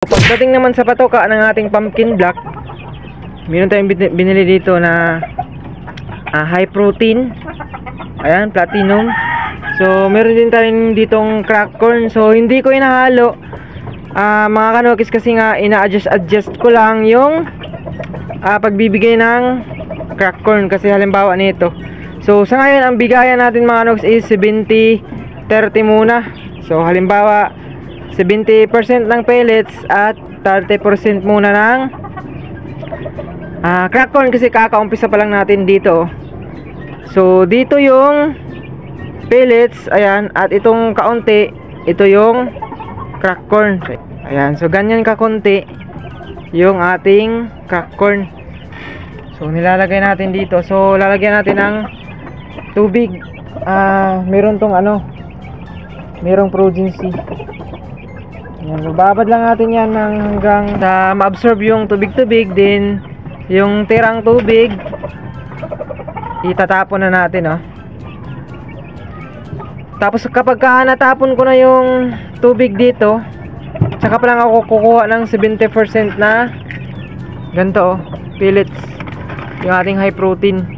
Pagdating naman sa patoka ng ating pumpkin black, meron tayong binili dito na high protein. Ayan, platinum. So meron din tayong ditong crack corn. So hindi ko inahalo, mga kanokis, kasi nga ina-adjust ko lang yung pagbibigay ng crack corn. Kasi halimbawa nito, so sa ngayon ang bigayan natin mga kanokis is 70-30 muna. So halimbawa 70% ng pellets at 30% muna ng crack corn, kasi kakaumpisa pa lang natin dito. So dito yung pellets, ayan, at itong kaunti, ito yung crack corn. Ayan, so ganyan kakunti yung ating crack corn. So nilalagay natin dito. So lalagyan natin ng tubig. Meron tong merong Progency. Yan, babad lang natin yan hanggang ma-absorb yung tubig-tubig. Din yung tirang tubig itatapon na natin, Tapos kapag natapon ko na yung tubig dito, saka pa lang ako kukuha ng 70% na ganito, pellets, yung ating high protein.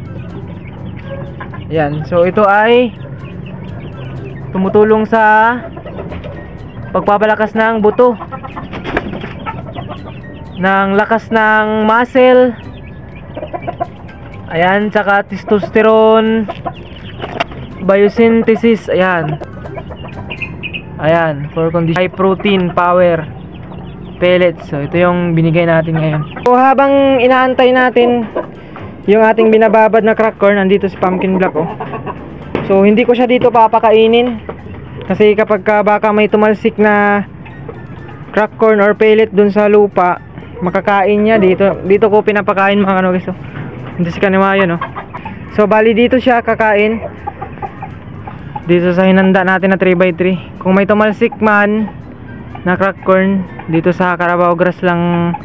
Yan, so ito ay tumutulong sa pagpapalakas ng buto, ng lakas ng muscle, ayan, saka testosterone, biosynthesis, ayan, for condition, high protein power pellets. So ito yung binigay natin ngayon. So habang inaantay natin yung ating binababad na crack corn, nandito si pumpkin black, So hindi ko siya dito papakainin, kasi kapag baka may tumalsik na crack corn or pellet dun sa lupa, makakain niya. Dito ko pinapakain mga kanokis. Hindi si kanimayo, So bali dito siya kakain, dito sa hinanda natin na 3x3. Kung may tumalsik man na crack corn, dito sa Carabao grass lang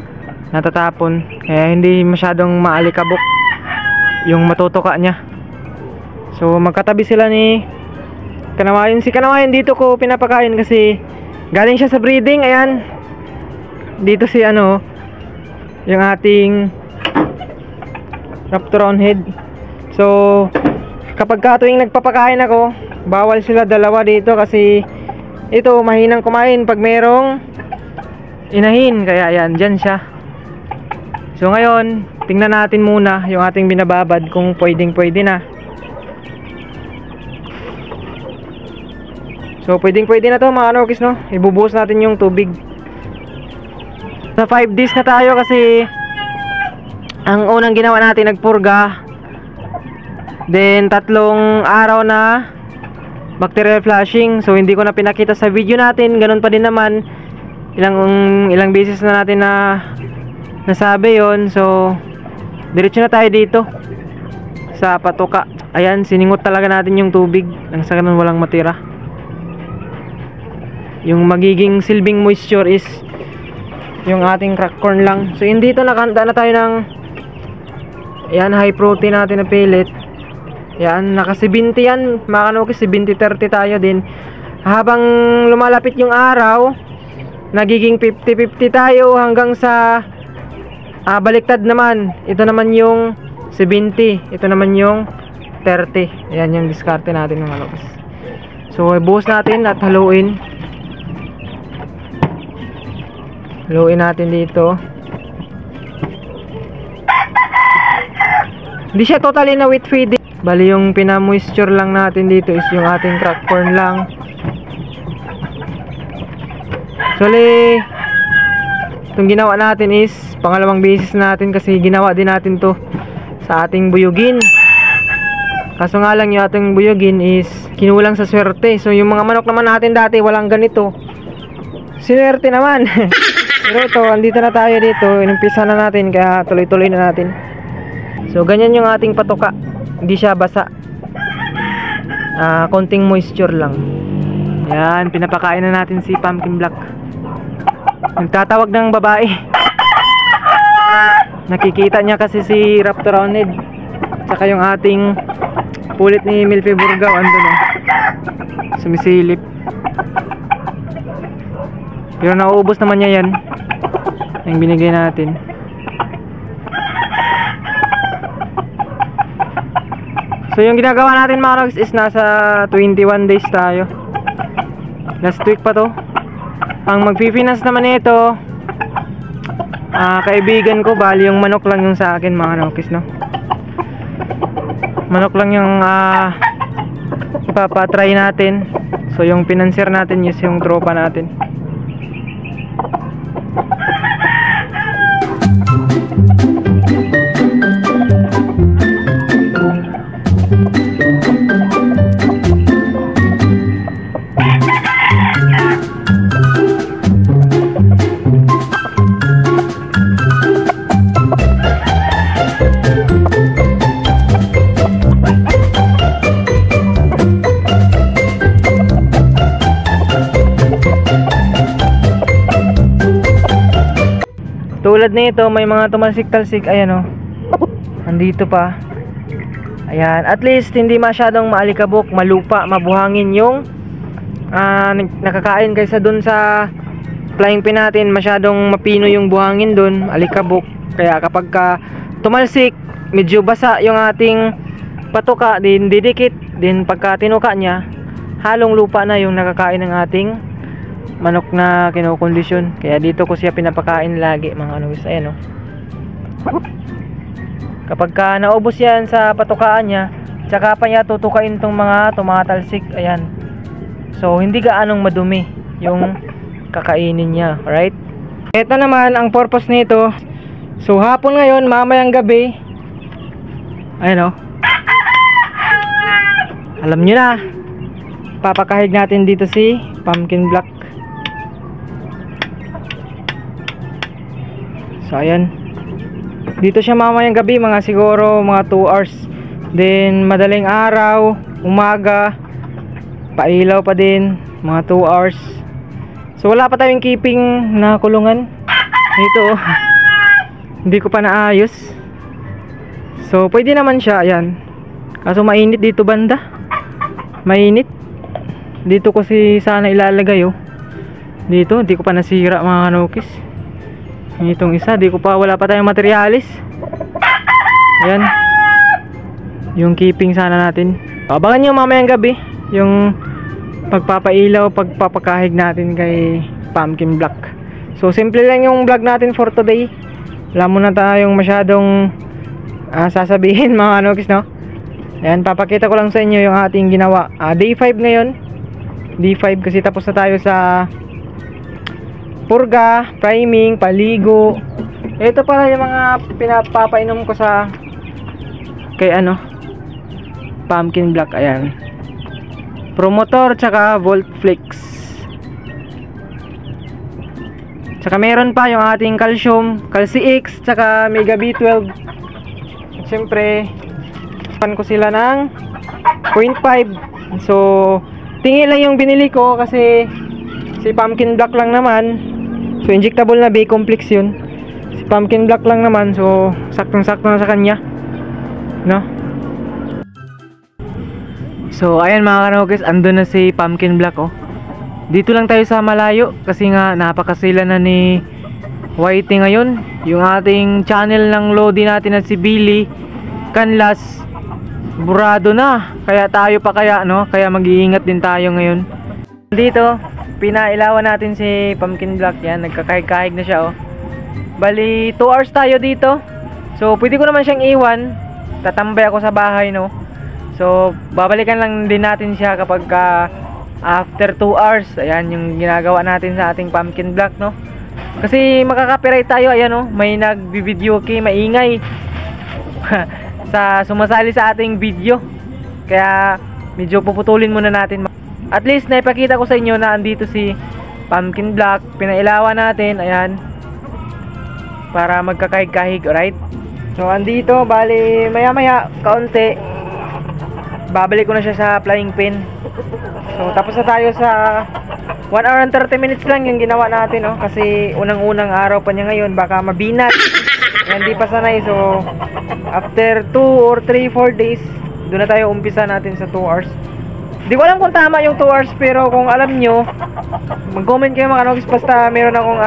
natatapon, kaya hindi masyadong maalikabok yung matutuka niya. So magkatabi sila ni Kanamayan. Si Kanamayan dito ko pinapakain kasi galing siya sa breeding. Ayan, dito si yung ating Raptoron head. So kapag tuwing nagpapakain ako, bawal sila dalawa dito, kasi ito mahinang kumain pag merong inahin. Kaya ayan, dyan siya. So ngayon tingnan natin muna yung ating binababad kung pwede na. So pwede na to mga kanokis, ibubuhos natin yung tubig. Sa 5 days na tayo, kasi ang unang ginawa natin, nagpurga, then 3 araw na bacterial flushing. So hindi ko na pinakita sa video natin. Ganun pa din naman, ilang beses na natin na nasabi yon. So diretso na tayo dito sa patoka. Ayan, siningot talaga natin yung tubig nang sa ganun walang matira. Yung magiging silbing moisture is yung ating crack corn lang. So hindi ito, nakanta na tayo ng high protein natin na pellet. Yan, naka 70 yan mga kanokis, 70-30 tayo din. Habang lumalapit yung araw, nagiging 50-50 tayo hanggang sa baliktad naman. Ito naman yung 70, ito naman yung 30. Ayan yung diskarte natin mga kanokis. So ibuhos natin at haluin natin dito. Hindi siya totally na wheat feeding, bali yung pinamoisture lang natin dito is yung ating crack corn lang. Actually itong ginawa natin is pangalawang beses natin, kasi ginawa din natin to sa ating buyugin. Kaso nga lang yung ating buyugin is kinulang sa swerte. So yung mga manok naman natin dati walang ganito, sinwerte naman. Pero ito, andito na tayo dito, inumpisa na natin, kaya tuloy-tuloy na natin. So ganyan yung ating patoka, hindi siya basa, konting moisture lang. Yan, pinapakain na natin si pumpkin black. Nagtatawag ng babae. Nakikita niya kasi si Raptoron head, saka yung ating pulit ni Milfy Burgao, andun sumisilip. Pero nauubos naman niya yan. yung binigay natin. So yung ginagawa natin mga kanoks is nasa 21 days tayo. Last week pa to. Ang magpifinance naman nito, kaibigan ko, bali yung manok lang yung sa akin mga kanoks, no? Manok lang yung ipapatry natin. So yung financier natin is yung tropa natin. Tulad nito, may mga tumalsik-talsik, ayan oh. Andito pa. Ayan, at least hindi masyadong maalikabok, malupa, mabuhangin yung nakakain kaysa dun sa flying pin natin, masyadong mapino yung buhangin dun, alikabok. Kaya kapag tumalsik, medyo basa yung ating patuka, din didikit, din pagka tinuka niya, halong lupa na yung nakakain ng ating manok na kinokondisyon. Kaya dito ko siya pinapakain lagi mga kanoks. Ayan o. Kapag naubos yan sa patukaan niya, tsaka pa niya tutukain tong mga tumatalsik. Ayan. So hindi gaanong madumi yung kakainin niya. Alright? Ito naman ang purpose nito. So hapon ngayon, mamayang gabi. Ayan o. Alam nyo na, papakahig natin dito si Pumpkin Black. So ayan, dito siya mamayang gabi, mga siguro mga 2 hours. Then madaling araw, umaga, pailaw pa din, mga 2 hours. So wala pa tayong keeping na kulungan dito. Hindi ko pa naayos. So pwede naman siya, ayan. Kaso mainit dito banda, mainit. Dito ko sana ilalagay oh. Dito, hindi ko pa nasira mga kanokis. Itong isa, wala pa tayong materialis. Ayan, yung keeping sana natin. Abangan nyo mamayang gabi yung pagpapailaw, pagpapakahig natin kay Pumpkin Black. So simple lang yung vlog natin for today. Wala muna tayong masyadong sasabihin mga kanokis, no? Ayan, papakita ko lang sa inyo yung ating ginawa. Day 5 ngayon. Day 5 kasi tapos na tayo sa purga, priming, paligo. Ito pala yung mga pinapapainom ko sa kay Pumpkin Black. Ayan, Promotor tsaka Voltflix. Tsaka meron pa yung ating calcium, Calci X tsaka Mega B12. Siyempre pan ko sila ng 0.5. So tingin lang yung binili ko kasi si Pumpkin Black lang naman. So injectable na B-complex yun. Si Pumpkin Black lang naman, so saktong-sakto na sa kanya, no? So ayan mga kanokis, andun na si Pumpkin Black oh. Dito lang tayo sa malayo kasi nga napakasila na ni Whitey ngayon. Yung ating channel ng Lodi natin na si Billy Canlas, burado na. Kaya tayo pa kaya, no? Kaya mag-iingat din tayo ngayon. Dito pinailawan natin si Pumpkin Black. Yan, nagkakahig-kahig na siya oh. Bali 2 hours tayo dito. So pwede ko naman siyang iwan, tatambay ako sa bahay, no? So babalikan lang din natin siya kapag after 2 hours. Ayan yung ginagawa natin sa ating Pumpkin Black, no? Kasi makaka-copyright tayo. Ayan oh, may nagbi-video kay maingay sa sumasali sa ating video. Kaya medyo puputulin muna natin. At least naipakita ko sa inyo na andito si Pumpkin Black. Pinailawan natin, ayan, para magkakahig-kahig, alright? So andito, bali maya maya kaunti babalik ko na siya sa flying pin. So tapos na tayo sa 1 hour and 30 minutes lang yung ginawa natin, no? Kasi unang-unang araw pa niya ngayon, baka mabinat. Hindi pa sanay. So after 2 or 3, 4 days, doon na tayo umpisa natin sa 2 hours. Di ko alam kung tama yung 2 hours, pero kung alam nyo, mag-comment kayo mga kanokis. Basta meron akong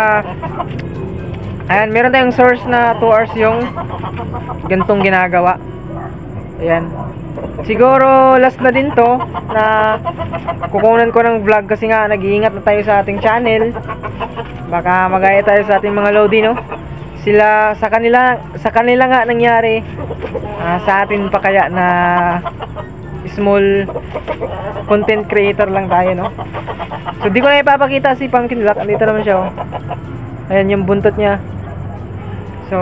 Ayan, meron tayong source na 2 hours yung gantong ginagawa. Ayan. Siguro last na din to na kukunan ko ng vlog kasi nga nag-iingat na tayo sa ating channel. Baka magaya tayo sa ating mga Lodi, no? Sila sa kanila nga nangyari, sa atin pa kaya na small content creator lang tayo, no? So di ko na ipapakita si Pumpkin Black. Andito naman siya, oh. Ayan yung buntot niya. So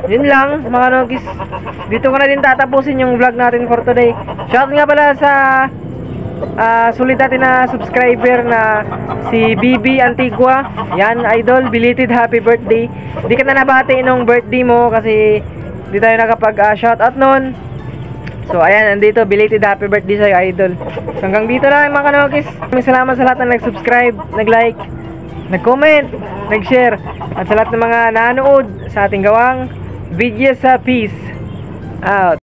yun lang mga nogis. Dito ko na din tatapusin yung vlog natin for today. Shout nga pala sa sulit natin na subscriber na si BB Antigua. Yan, idol, belated happy birthday. Di ka na nabati nung birthday mo kasi di tayo nakapag shout out nun. So ayan, andito, belated happy birthday sa'yo, idol. So hanggang dito lang mga kanokis. Maraming salamat sa lahat na nag-subscribe, nag-like, nag-comment, nag-share, at sa lahat ng mga nanood sa ating gawang videos sa Peace out.